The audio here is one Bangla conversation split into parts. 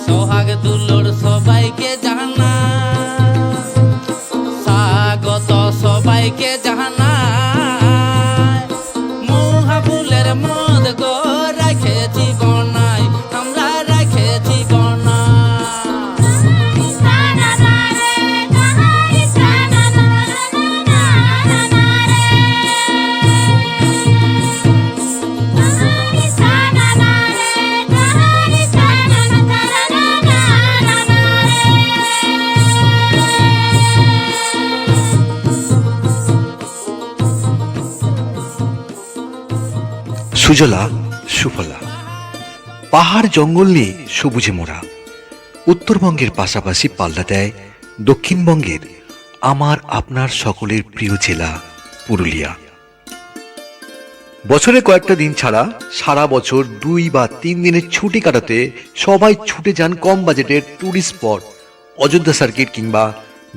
সোহাগ দুলোর সবাইকে জানাই, স্বাগত সবাইকে জানাই। মহাফুলের মদ গো রাখেছি গনাই, আমরা রাখেছি গনাই। সুজলা সুফলা, পাহাড় জঙ্গল নিয়ে সবুজে মোড়া উত্তরবঙ্গের পাশাপাশি পাল্লা দেয় দক্ষিণবঙ্গের আমার আপনার সকলের প্রিয় জেলা পুরুলিয়া। বছরে কয়েকটা দিন ছাড়া সারা বছর 2 বা 3 দিনের ছুটি কাটাতে সবাই ছুটে যান কম বাজেটের ট্যুরিস্ট স্পট অযোধ্যা সার্কিট কিংবা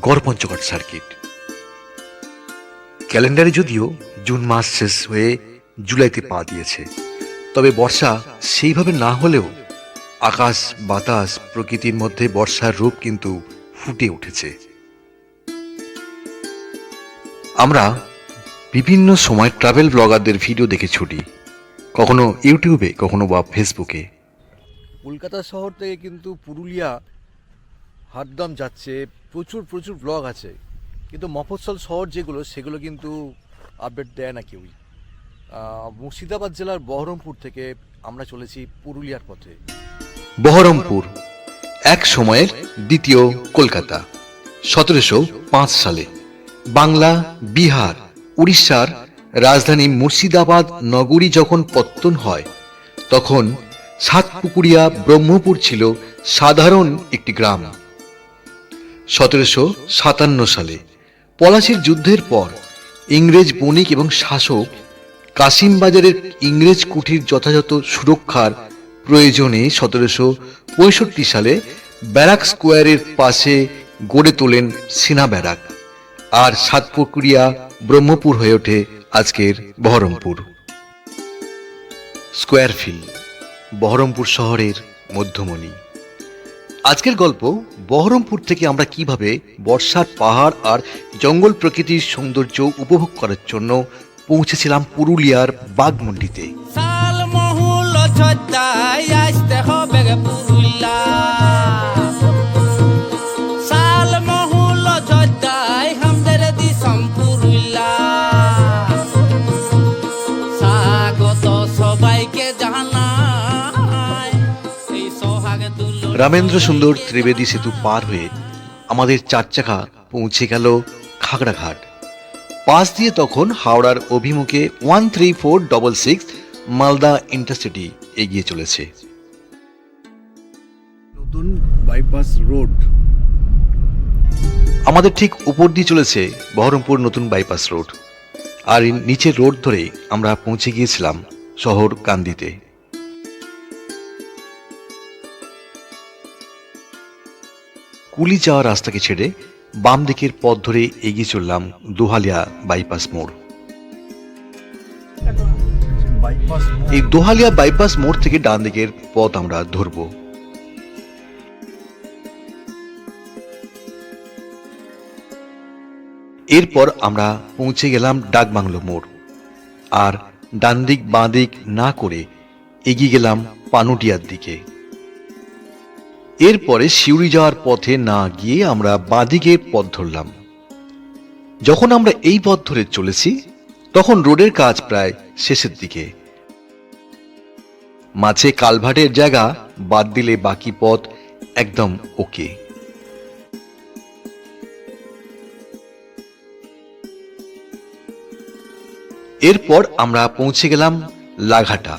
গড়পঞ্চকোট সার্কিট। ক্যালেন্ডারে যদিও জুন মাস শেষ হয়ে জুলাইতে পা দিয়েছে, তবে বর্ষা সেইভাবে না হলেও আকাশ বাতাস প্রকৃতির মধ্যে বর্ষার রূপ কিন্তু ফুটে উঠেছে। আমরা বিভিন্ন সময় ট্রাভেল ব্লগারদের ভিডিও দেখে ছুটি, কখনো ইউটিউবে কখনো বা ফেসবুকে। কলকাতা শহর থেকে কিন্তু পুরুলিয়া হারদম যাচ্ছে, প্রচুর প্রচুর ব্লগ আছে, কিন্তু মফস্বল শহর যেগুলো সেগুলো কিন্তু আপডেট দেয় না কেউই। মুর্শিদাবাদ জেলার বহরমপুর থেকে আমরা চলেছি পুরুলিয়ার পথে। বহরমপুর এক সময়ের দ্বিতীয় কলকাতা। 1705 সালে বাংলা, বিহার, উড়িষ্যার রাজধানী মুর্শিদাবাদ নগরী যখন পত্তন হয়, তখন সাতপুকুরিয়া ব্রহ্মপুর ছিল সাধারণ একটি গ্রাম। 1757 সালে পলাশির যুদ্ধের পর ইংরেজ বণিক এবং শাসক কাশিমবাজারের ইংরেজ কুঠির যথাযথ সুরক্ষার প্রয়োজনে 1765 সালে ব্যারাক স্কোয়ারের পাশে গড়ে তোলেন সেনা ব্যারাক, আর সাতপুকুরিয়া ব্রহ্মপুর হয়ে ওঠে আজকের বহরমপুর। স্কোয়ার ফিল্ড বহরমপুর শহরের মধ্যমণি। আজকের গল্প বহরমপুর থেকে আমরা কিভাবে বর্ষার পাহাড় আর জঙ্গল প্রকৃতির সৌন্দর্য উপভোগ করার জন্য পৌঁছেছিলাম পুরুলিয়ার বাঘমুন্ডিতে। সাল মহুল অযোধ্যায় আসতে হবে পুরুলিয়া, সাল মহুল অযোধ্যায় আমাদের দিশম পুরুলিয়া। স্বাগত সবাইকে জানাই, এই সোহাগ দুলোর। রামেন্দ্র সুন্দর ত্রিবেদী সেতু পার হয়ে আমাদের 4 চাকা পৌঁছে গেল খাগড়াঘাট। পাশ দিয়ে তখন হাওড়ার অভিমুখে 13466 মালদা ইন্টারসিটি এগিয়ে চলেছে। নতুন বাইপাস রোড, আমাদের ঠিক উপর দিয়ে চলেছে বহরমপুর নতুন বাইপাস রোড, আর নিচের রোড ধরে আমরা পৌঁছে গিয়েছিলাম শহর কান্দিতে। কুলি যাওয়ার রাস্তাকে ছেড়ে বাম দিকের পথ ধরে এগিয়ে চললাম দোহালিয়া বাইপাস মোড়। এই দোহালিয়া বাইপাস মোড় থেকে ডান দিকের পথ আমরা ধরব। এরপর আমরা পৌঁছে গেলাম ডাকবাংলো মোড়, আর ডান দিক বাঁ দিক না করে এগিয়ে গেলাম পানুটিয়ার দিকে। এরপরে সিউড়ি যাওয়ার পথে না গিয়ে আমরা বাঁদিকের পথ ধরলাম। যখন আমরা এই পথ ধরে চলেছি তখন রোডের কাজ প্রায় শেষের দিকে। মাঝে কালভার্টের জায়গা বাদ দিলে বাকি পথ একদম ওকে। এরপর আমরা পৌঁছে গেলাম লাঘাটা।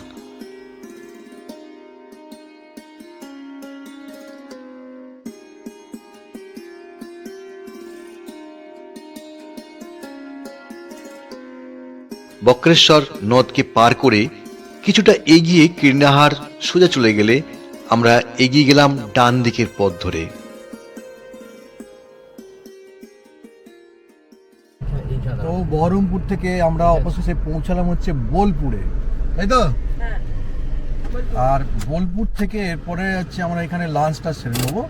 বক্রেশ্বর নদকে পার করে কিছুটা এগিয়ে কীর্ণাহার সোজা চলে গেলে আমরা এগিয়ে গেলাম ডান দিকের পথ ধরে। তো বহরমপুর থেকে আমরা অবশেষে পৌঁছালাম হচ্ছে বোলপুরে, তাই তো? আর বোলপুর থেকে এরপরে হচ্ছে আমরা এখানে লাঞ্চটা সেরে নেবো,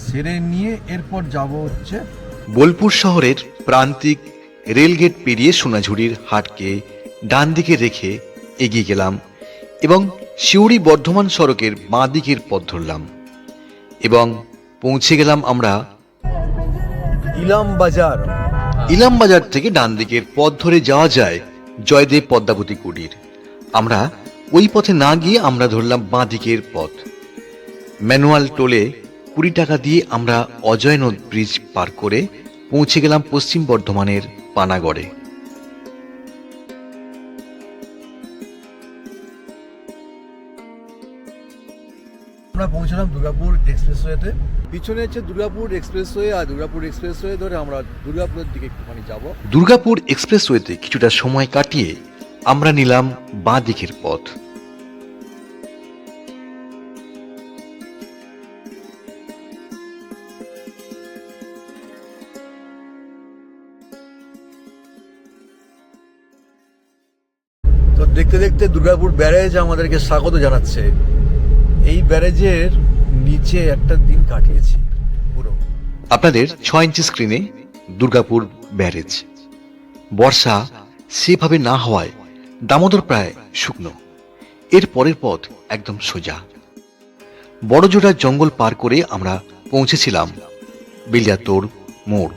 সেরে নিয়ে এরপর যাব হচ্ছে বোলপুর শহরের প্রান্তিক রেলগেট পেরিয়ে সোনাঝুরির হাটকে ডান দিকে রেখে এগিয়ে গেলাম এবং সিউড়ি বর্ধমান সড়কের বাঁ দিকের পথ ধরলাম এবং পৌঁছে গেলাম আমরা ইলাম বাজার। ইলাম বাজার থেকে ডান দিকের পথ ধরে যাওয়া যায় জয়দেব পদ্মাবতী কুটির। আমরা ওই পথে না গিয়ে আমরা ধরলাম বাঁ দিকের পথ। ম্যানুয়াল টোলে 20 টাকা দিয়ে আমরা অজয় নদ ব্রিজ পার করে পৌঁছে গেলাম পশ্চিম বর্ধমানের পানাগড়ে। আমরা পৌঁছলাম দুর্গাপুর এক্সপ্রেসওয়েতে। পিছনে হচ্ছে দুর্গাপুর এক্সপ্রেসওয়ে, আর দুর্গাপুর এক্সপ্রেসওয়ে ধরে আমরা দুর্গাপুরের দিকে একটুখানি যাব। দুর্গাপুর এক্সপ্রেসওয়েতে কিছুটা সময় কাটিয়ে আমরা নিলাম বাঁ দিকের পথ। তো দেখতে দেখতে দুর্গাপুর ব্যারেজ আমাদেরকে স্বাগত জানাচ্ছে। এই ব্যারেজের নিচে একটা দিন কাটিয়েছি পুরো। আপনাদের 6 ইঞ্চি স্ক্রিনে দুর্গাপুর ব্যারেজ। বর্ষা সেভাবে না হওয়ায় দামোদর প্রায় শুকনো। এর পরের পথ একদম সোজা। বড়জোড়া জঙ্গল পার করে আমরা পৌঁছেছিলাম বিলিয়াতোড় মোড়।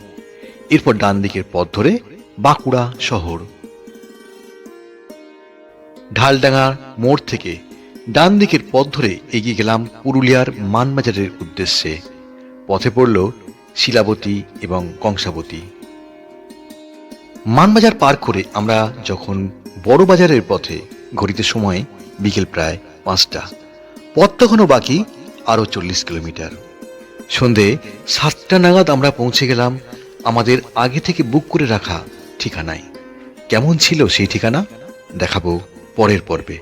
এরপর ডান দিকের পথ ধরে বাঁকুড়া শহর। ঢালডাঙ্গা মোড় থেকে ডান দিকের পথ ধরে এগিয়ে গেলাম পুরুলিয়ার মানবাজারের উদ্দেশ্যে। পথে পড়ল শিলাবতী এবং কংসাবতী। মানবাজার পার করে আমরা যখন বড় বাজারের পথে, ঘড়িতে সময় বিকেল প্রায় 5টা। পথ তখনও বাকি আরো 40 কিলোমিটার। সন্ধে 7টা নাগাদ আমরা পৌঁছে গেলাম আমাদের আগে থেকে বুক করে রাখা ঠিকানায়। কেমন ছিল সেই ঠিকানা দেখাবো পরের পর্বে।